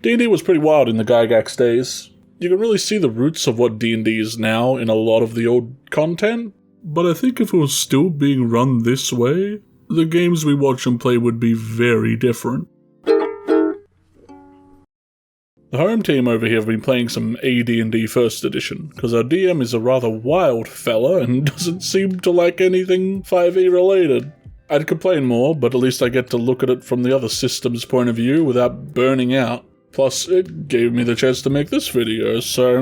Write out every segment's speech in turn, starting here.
D&D was pretty wild in the Gygax days. You can really see the roots of what D&D is now in a lot of the old content, but I think if it was still being run this way, the games we watch and play would be very different. The home team over here have been playing some AD&D First Edition, because our DM is a rather wild fella and doesn't seem to like anything 5e related. I'd complain more, but at least I get to look at it from the other system's point of view without burning out. Plus, it gave me the chance to make this video, so...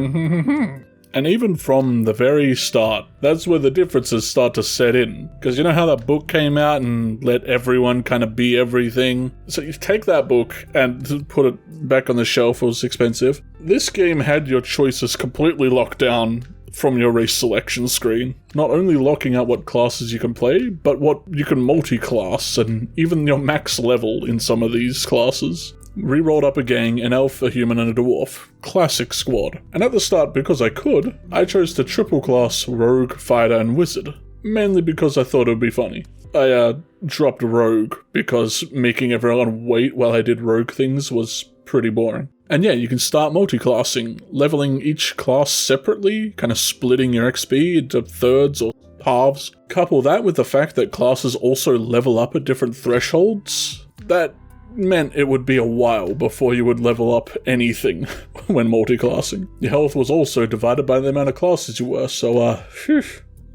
And even from the very start, that's where the differences start to set in. Because you know how that book came out and let everyone kind of be everything? So you take that book and put it back on the shelf, it was expensive. This game had your choices completely locked down from your race selection screen. Not only locking out what classes you can play, but what you can multi-class, and even your max level in some of these classes. Re-rolled up a gang, an elf, a human, and a dwarf. Classic squad. And at the start, because I could, I chose to triple class rogue, fighter, and wizard. Mainly because I thought it would be funny. I dropped rogue because making everyone wait while I did rogue things was pretty boring. And yeah, you can start multi-classing, leveling each class separately, kind of splitting your XP into thirds or halves. Couple that with the fact that classes also level up at different thresholds. That meant it would be a while before you would level up anything when multi-classing. Your health was also divided by the amount of classes you were, so phew.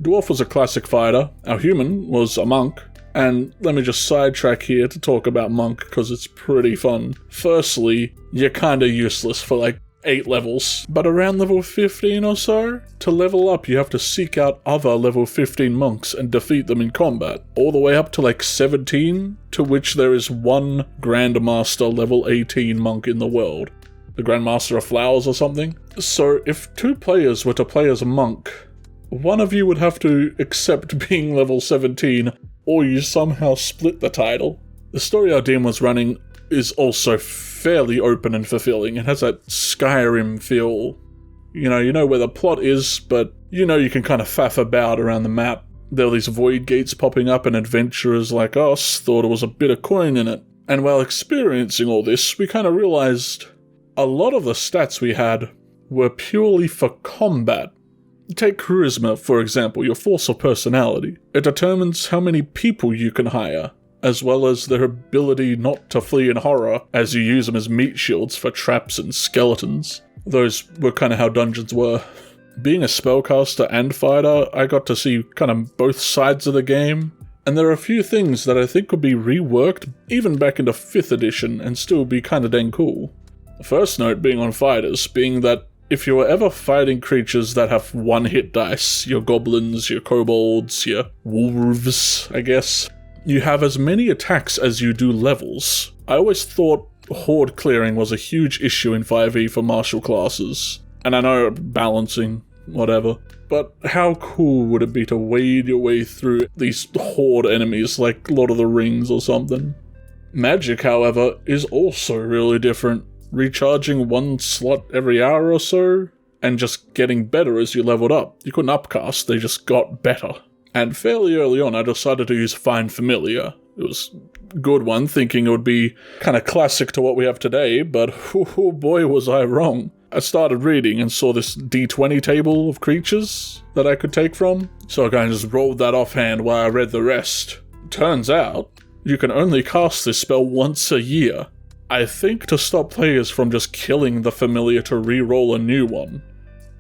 Dwarf was a classic fighter, our human was a monk, and let me just sidetrack here to talk about monk because it's pretty fun. Firstly, you're kinda useless for like 8 levels, but around level 15 or so, to level up you have to seek out other level 15 monks and defeat them in combat, all the way up to like 17, to which there is one Grandmaster level 18 monk in the world. The Grandmaster of Flowers or something. So if 2 players were to play as a monk, one of you would have to accept being level 17, or you somehow split the title. The story our DM was running is also fairly open and fulfilling. It has that Skyrim feel. You know where the plot is, but you can kind of faff about around the map. There are these void gates popping up and adventurers like us thought it was a bit of coin in it. And while experiencing all this, we kind of realized a lot of the stats we had were purely for combat. Take charisma, for example, your force of personality. It determines how many people you can hire, as well as their ability not to flee in horror as you use them as meat shields for traps and skeletons. Those were kind of how dungeons were. Being a spellcaster and fighter, I got to see kind of both sides of the game, and there are a few things that I think could be reworked even back into 5th edition and still be kind of dang cool. The first note being on fighters, being that if you were ever fighting creatures that have 1-hit dice, your goblins, your kobolds, your wolves, I guess, you have as many attacks as you do levels. I always thought horde clearing was a huge issue in 5e for martial classes. And I know balancing, whatever. But how cool would it be to wade your way through these horde enemies like Lord of the Rings or something? Magic, however, is also really different. Recharging 1 slot every hour or so, and just getting better as you leveled up. You couldn't upcast, they just got better. And fairly early on I decided to use Find Familiar. It was a good one, thinking it would be kind of classic to what we have today, but oh boy was I wrong. I started reading and saw this D20 table of creatures that I could take from, so I kind of just rolled that offhand while I read the rest. Turns out, you can only cast this spell once a year. I think to stop players from just killing the familiar to re-roll a new one.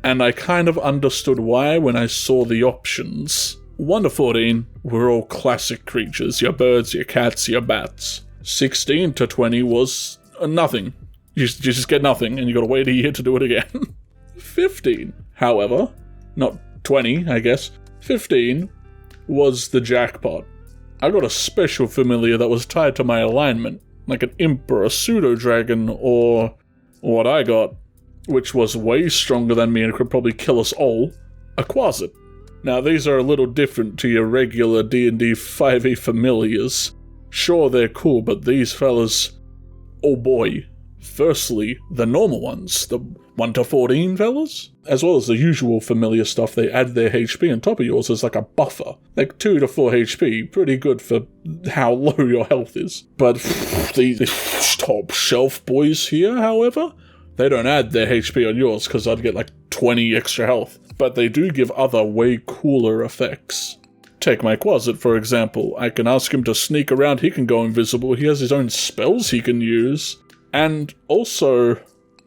And I kind of understood why when I saw the options. 1 to 14 were all classic creatures, your birds, your cats, your bats. 16 to 20 was nothing. You just get nothing, and you gotta wait a year to do it again. 15, however, not 20, I guess, 15 was the jackpot. I got a special familiar that was tied to my alignment, like an imp or a pseudo-dragon, or what I got, which was way stronger than me and could probably kill us all, a Quasit. Now these are a little different to your regular D&D 5e familiars. Sure, they're cool, but these fellas, oh boy, Firstly, the normal ones, the 1 to 14 fellas, as well as the usual familiar stuff. They add their HP on top of yours as like a buffer. Like 2 to 4 HP, pretty good for how low your health is. But these top shelf boys here, however, they don't add their HP on yours because I'd get like 20 extra health. But they do give other way cooler effects. Take my closet, for example. I can ask him to sneak around, he can go invisible, he has his own spells he can use. And also,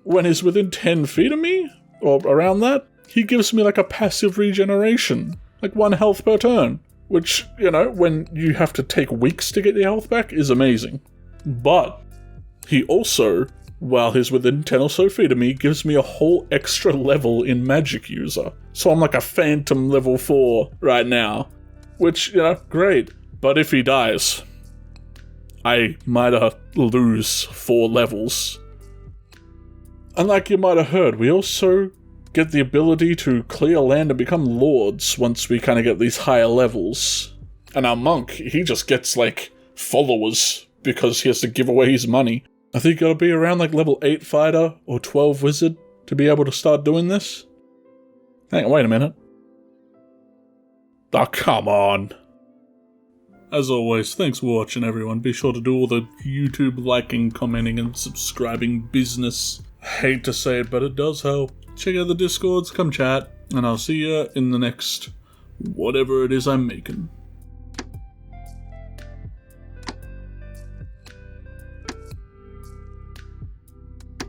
when he's within 10 feet of me, or around that, he gives me like a passive regeneration. Like 1 health per turn. Which, you know, when you have to take weeks to get your health back, is amazing. But he also, while he's within 10 or so feet of me, gives me a whole extra level in magic user. So I'm like a phantom level 4 right now. Which, you know, great. But if he dies, I might lose 4 levels. And like you might have heard, we also get the ability to clear land and become lords once we kind of get these higher levels. And our monk, he just gets like followers because he has to give away his money. I think you gotta be around like level 8 fighter or 12 wizard to be able to start doing this. Hang on, wait a minute. Oh, come on. As always, thanks for watching, everyone. Be sure to do all the YouTube liking, commenting, and subscribing business. I hate to say it, but it does help. Check out the Discords, come chat, and I'll see ya in the next whatever it is I'm making.